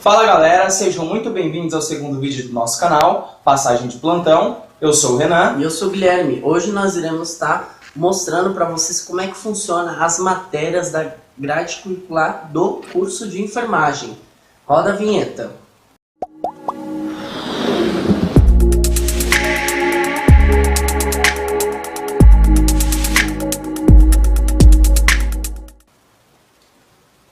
Fala galera, sejam muito bem-vindos ao segundo vídeo do nosso canal, Passagem de Plantão. Eu sou o Renan. E eu sou o Guilherme. Hoje nós iremos estar mostrando para vocês como é que funciona as matérias da grade curricular do curso de enfermagem. Roda a vinheta.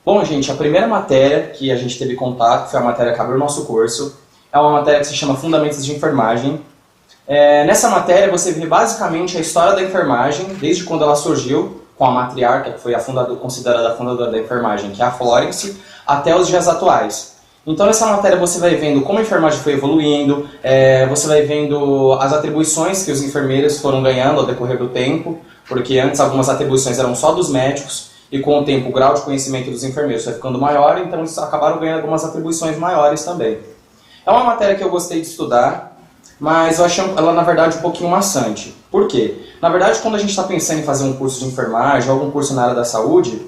Bom, gente, a primeira matéria que a gente teve contato foi a matéria que abriu o nosso curso. É uma matéria que se chama Fundamentos de Enfermagem. Nessa matéria você vê basicamente a história da enfermagem, desde quando ela surgiu, com a matriarca, que foi considerada a fundadora da enfermagem, que é a Florence, até os dias atuais. Então nessa matéria você vai vendo como a enfermagem foi evoluindo, você vai vendo as atribuições que os enfermeiros foram ganhando ao decorrer do tempo, porque antes algumas atribuições eram só dos médicos, e com o tempo o grau de conhecimento dos enfermeiros foi ficando maior, então eles acabaram ganhando algumas atribuições maiores também. É uma matéria que eu gostei de estudar, mas eu achei ela na verdade um pouquinho maçante. Por quê? Na verdade, quando a gente está pensando em fazer um curso de enfermagem, algum curso na área da saúde,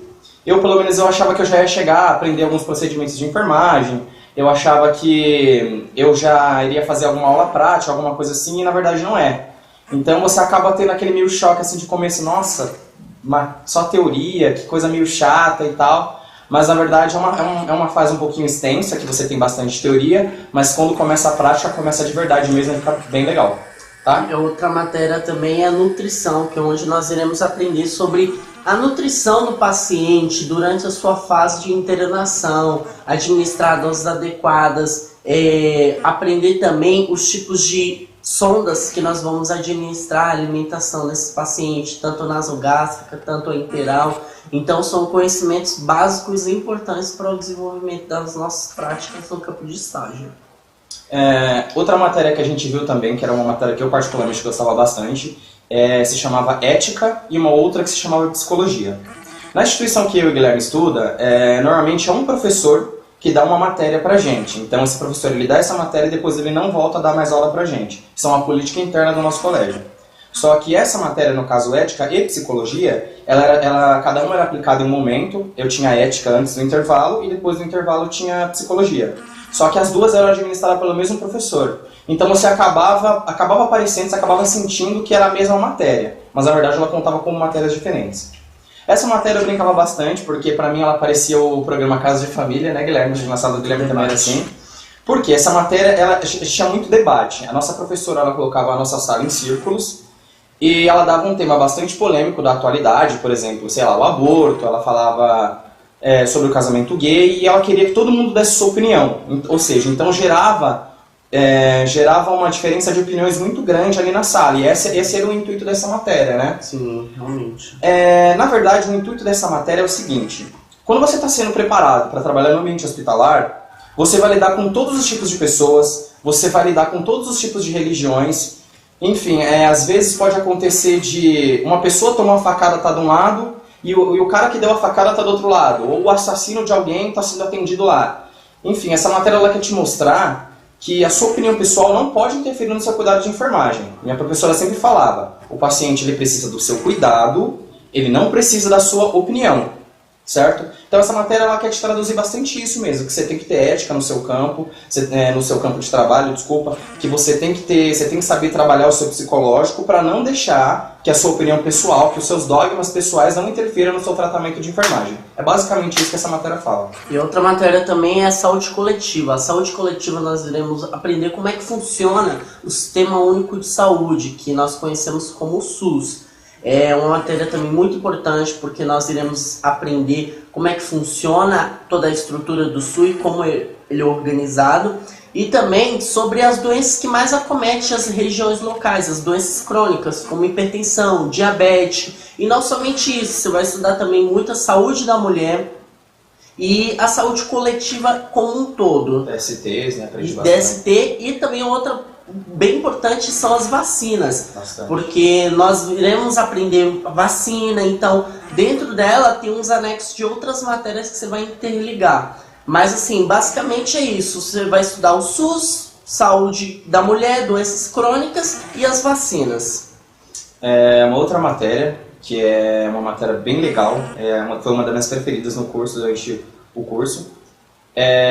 pelo menos eu achava que eu já ia chegar a aprender alguns procedimentos de enfermagem, eu achava que eu já iria fazer alguma aula prática, alguma coisa assim, e na verdade não é. Então você acaba tendo aquele meio choque assim de começo, nossa, só teoria, que coisa meio chata e tal, mas na verdade é uma fase um pouquinho extensa, que você tem bastante teoria, mas quando começa a prática, começa de verdade mesmo, fica bem legal. Tá? E outra matéria também é a nutrição, que é onde nós iremos aprender sobre a nutrição do paciente durante a sua fase de internação, administrar doses adequadas, aprender também os tipos de sondas que nós vamos administrar a alimentação desse paciente, tanto nasogástrica, tanto enteral. Então são conhecimentos básicos e importantes para o desenvolvimento das nossas práticas no campo de estágio. Outra matéria que a gente viu também, que era uma matéria que eu particularmente gostava bastante, se chamava Ética, e uma outra que se chamava Psicologia. Na instituição que eu e o Guilherme estuda, normalmente é um professor que dá uma matéria pra gente. Então esse professor ele dá essa matéria e depois ele não volta a dar mais aula pra gente. Isso é uma política interna do nosso colégio. Só que essa matéria, no caso Ética e Psicologia, cada uma era aplicada em um momento. Eu tinha Ética antes do intervalo e depois do intervalo tinha Psicologia. Só que as duas eram administradas pelo mesmo professor. Então você acabava aparecendo, você acabava sentindo que era a mesma matéria. Mas na verdade ela contava como matérias diferentes. Essa matéria eu brincava bastante, porque pra mim ela parecia o programa Casa de Família, né, Guilherme? Na sala do Guilherme também era assim. Porque essa matéria, ela tinha muito debate. A nossa professora, ela colocava a nossa sala em círculos, e ela dava um tema bastante polêmico da atualidade, por exemplo, sei lá, o aborto, ela falava sobre o casamento gay, e ela queria que todo mundo desse sua opinião. Ou seja, então gerava uma diferença de opiniões muito grande ali na sala, e esse era o intuito dessa matéria, né? Sim, realmente. Na verdade, o intuito dessa matéria é o seguinte: quando você está sendo preparado para trabalhar no ambiente hospitalar, você vai lidar com todos os tipos de pessoas, você vai lidar com todos os tipos de religiões, enfim, às vezes pode acontecer de uma pessoa tomar uma facada tá de um lado e o cara que deu a facada tá do outro lado, ou o assassino de alguém está sendo atendido lá. Enfim, essa matéria ela quer te mostrar que a sua opinião pessoal não pode interferir no seu cuidado de enfermagem. Minha professora sempre falava, o paciente ele precisa do seu cuidado, ele não precisa da sua opinião, certo? Então essa matéria ela quer te traduzir bastante isso mesmo, que você tem que ter ética no seu campo, no seu campo de trabalho, desculpa, que você tem que saber trabalhar o seu psicológico para não deixar que a sua opinião pessoal, que os seus dogmas pessoais não interfiram no seu tratamento de enfermagem. É basicamente isso que essa matéria fala. E outra matéria também é a saúde coletiva. A saúde coletiva nós iremos aprender como é que funciona o Sistema Único de Saúde, que nós conhecemos como o SUS. É uma matéria também muito importante, porque nós iremos aprender como é que funciona toda a estrutura do SUS e como ele é organizado, e também sobre as doenças que mais acometem as regiões locais, as doenças crônicas, como hipertensão, diabetes, e não somente isso, você vai estudar também muito a saúde da mulher e a saúde coletiva como um todo. DSTs, né? DST, e também outra bem importante são as vacinas. Bastante. Porque nós iremos aprender vacina, então dentro dela tem uns anexos de outras matérias que você vai interligar. Mas assim, basicamente é isso, você vai estudar o SUS, saúde da mulher, doenças crônicas e as vacinas. Uma outra matéria, que é uma matéria bem legal, foi uma das minhas preferidas no curso, durante o curso,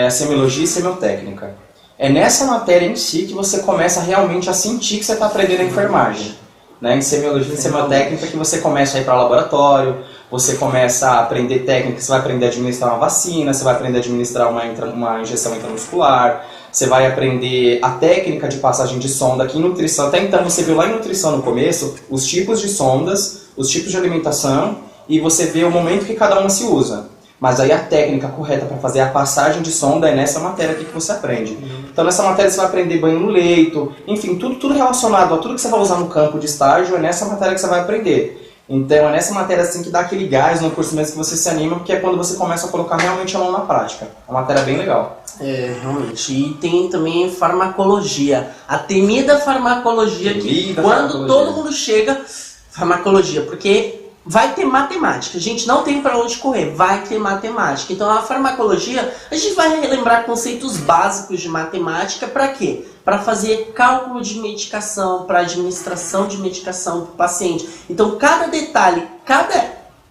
semiologia e semiotécnica. É nessa matéria em si que você começa realmente a sentir que você está aprendendo a enfermagem. Né? Em semiologia e semiotécnica que você começa a ir para o laboratório, você começa a aprender técnicas, você vai aprender a administrar uma vacina, você vai aprender a administrar uma injeção intramuscular, você vai aprender a técnica de passagem de sonda aqui em nutrição. Até então você viu lá em nutrição no começo os tipos de sondas, os tipos de alimentação e você vê o momento que cada uma se usa. Mas aí a técnica correta para fazer a passagem de sonda é nessa matéria aqui que você aprende. Então nessa matéria você vai aprender banho no leito, enfim, tudo relacionado a tudo que você vai usar no campo de estágio é nessa matéria que você vai aprender. Então é nessa matéria assim que dá aquele gás no curso mesmo que você se anima, porque é quando você começa a colocar realmente a mão na prática. É uma matéria bem legal. Realmente. E tem também farmacologia. A temida farmacologia que quando todo mundo chega, farmacologia, porque vai ter matemática. A gente não tem para onde correr, vai ter matemática. Então a farmacologia, a gente vai relembrar conceitos básicos de matemática para quê? Para fazer cálculo de medicação, para administração de medicação para o paciente. Então cada detalhe, cada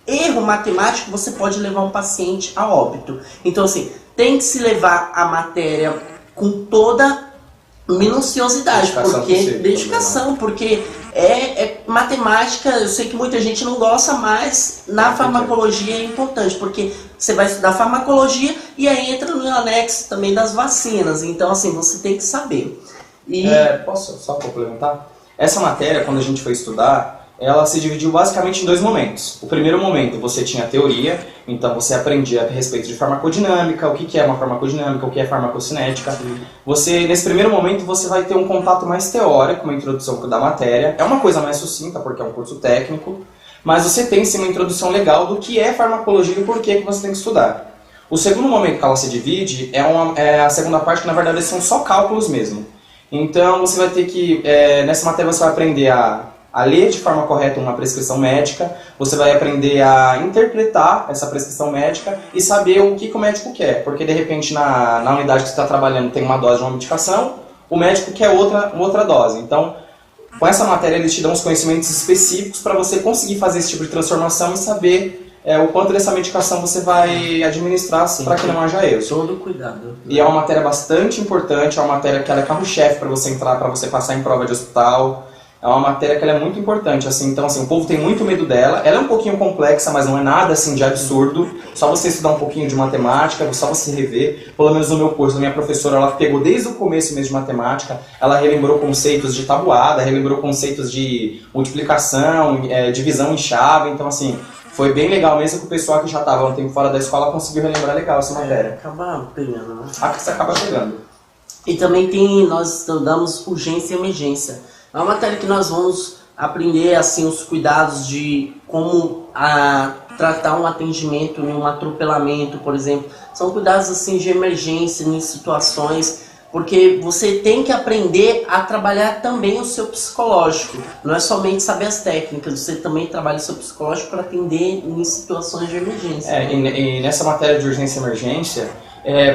erro matemático você pode levar um paciente a óbito. Então assim, tem que se levar a matéria com toda minuciosidade, dedicação, porque matemática, eu sei que muita gente não gosta, mas na farmacologia é importante, porque você vai estudar farmacologia e aí entra no anexo também das vacinas, então assim, você tem que saber. Posso só complementar? Essa matéria, quando a gente foi estudar, ela se dividiu basicamente em dois momentos. O primeiro momento você tinha a teoria, então você aprendia a respeito de farmacodinâmica, o que é uma farmacodinâmica, o que é farmacocinética. Nesse primeiro momento você vai ter um contato mais teórico, uma introdução da matéria. É uma coisa mais sucinta, porque é um curso técnico, mas você tem sim uma introdução legal do que é farmacologia e por que você tem que estudar. O segundo momento que ela se divide é a segunda parte, que na verdade são só cálculos mesmo. Então você vai ter que, nessa matéria você vai aprender a ler de forma correta uma prescrição médica, você vai aprender a interpretar essa prescrição médica e saber o que o médico quer, porque de repente na unidade que você está trabalhando tem uma dose de uma medicação, o médico quer outra dose. Então, com essa matéria eles te dão os conhecimentos específicos para você conseguir fazer esse tipo de transformação e saber o quanto dessa medicação você vai administrar para que não haja erros. Todo cuidado. E é uma matéria bastante importante, é uma matéria que ela é carro-chefe para você entrar, para você passar em prova de hospital. É uma matéria que ela é muito importante, assim, então assim, o povo tem muito medo dela, ela é um pouquinho complexa, mas não é nada assim de absurdo, só você estudar um pouquinho de matemática, só você rever, pelo menos no meu curso, a minha professora, ela pegou desde o começo mesmo de matemática, ela relembrou conceitos de tabuada, relembrou conceitos de multiplicação, divisão em chave, então assim, foi bem legal mesmo que o pessoal que já estava um tempo fora da escola conseguiu relembrar legal essa matéria. Acaba pegando, né? Você acaba pegando. E também nós estudamos urgência e emergência. É uma matéria que nós vamos aprender assim os cuidados de como tratar um atendimento em um atropelamento, por exemplo. São cuidados assim de emergência em situações, porque você tem que aprender a trabalhar também o seu psicológico. Não é somente saber as técnicas, você também trabalha o seu psicológico para atender em situações de emergência. E nessa matéria de urgência e emergência,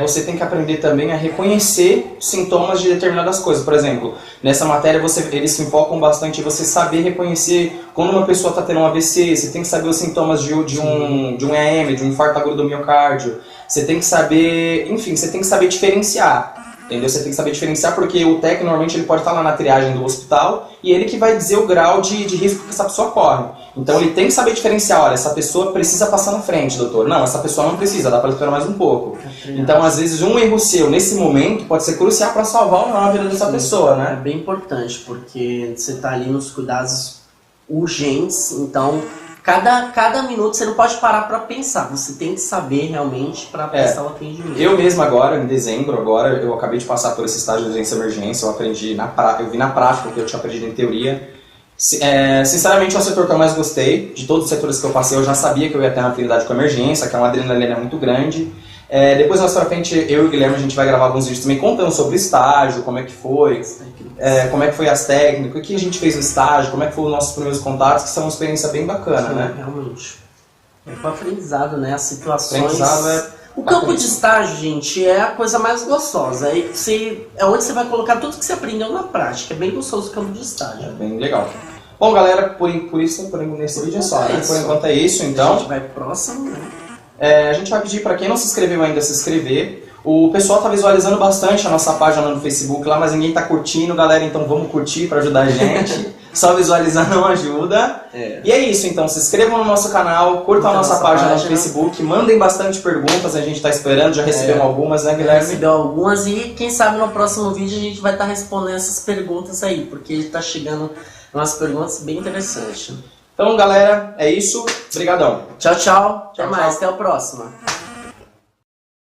você tem que aprender também a reconhecer sintomas de determinadas coisas. Por exemplo, nessa matéria eles se focam bastante em você saber reconhecer quando uma pessoa está tendo um AVC, você tem que saber os sintomas de um EM, de um infarto agudo do miocárdio, você tem que saber, enfim, você tem que saber diferenciar. Entendeu? Você tem que saber diferenciar porque o técnico normalmente ele pode estar lá na triagem do hospital e ele que vai dizer o grau de risco que essa pessoa corre. Então ele tem que saber diferenciar, olha, essa pessoa precisa passar na frente, doutor. Não, essa pessoa não precisa, dá para esperar mais um pouco. Então às vezes um erro seu nesse momento pode ser crucial para salvar ou não a vida dessa pessoa, né? É bem importante porque você está ali nos cuidados urgentes, então cada minuto você não pode parar para pensar, você tem que saber realmente para prestar o atendimento. Eu mesmo agora, em dezembro, eu acabei de passar por esse estágio de urgência e emergência, eu vi na prática o que eu tinha aprendido em teoria. Sinceramente é o setor que eu mais gostei, de todos os setores que eu passei eu já sabia que eu ia ter uma afinidade com a emergência, que é uma adrenalina muito grande. Depois mais pra frente, eu e o Guilherme, a gente vai gravar alguns vídeos também contando sobre o estágio, como é que foi, como é que foi as técnicas, o que a gente fez no estágio, como é que foram os nossos primeiros contatos, que são uma experiência bem bacana, né? Realmente. É para aprendizado, né? As situações... O campo de estágio, gente, é a coisa mais gostosa. É onde você vai colocar tudo que você aprendeu na prática. É bem gostoso o campo de estágio. É bem legal. Bom, galera, por nesse vídeo é só, né? Por enquanto é isso, então. A gente vai próximo, né? A gente vai pedir para quem não se inscreveu ainda se inscrever. O pessoal tá visualizando bastante a nossa página no Facebook lá, mas ninguém tá curtindo, galera, então vamos curtir para ajudar a gente. Só visualizar não ajuda. E é isso, então, se inscrevam no nosso canal, curtam a nossa página no Facebook, mandem bastante perguntas, a gente tá esperando, já recebemos algumas, né, Guilherme? Recebeu algumas e quem sabe no próximo vídeo a gente vai estar respondendo essas perguntas aí, porque tá chegando umas perguntas bem interessantes. Então, galera, é isso. Obrigadão. Tchau, tchau. Até Tchau, mais. tchau. Até a próxima.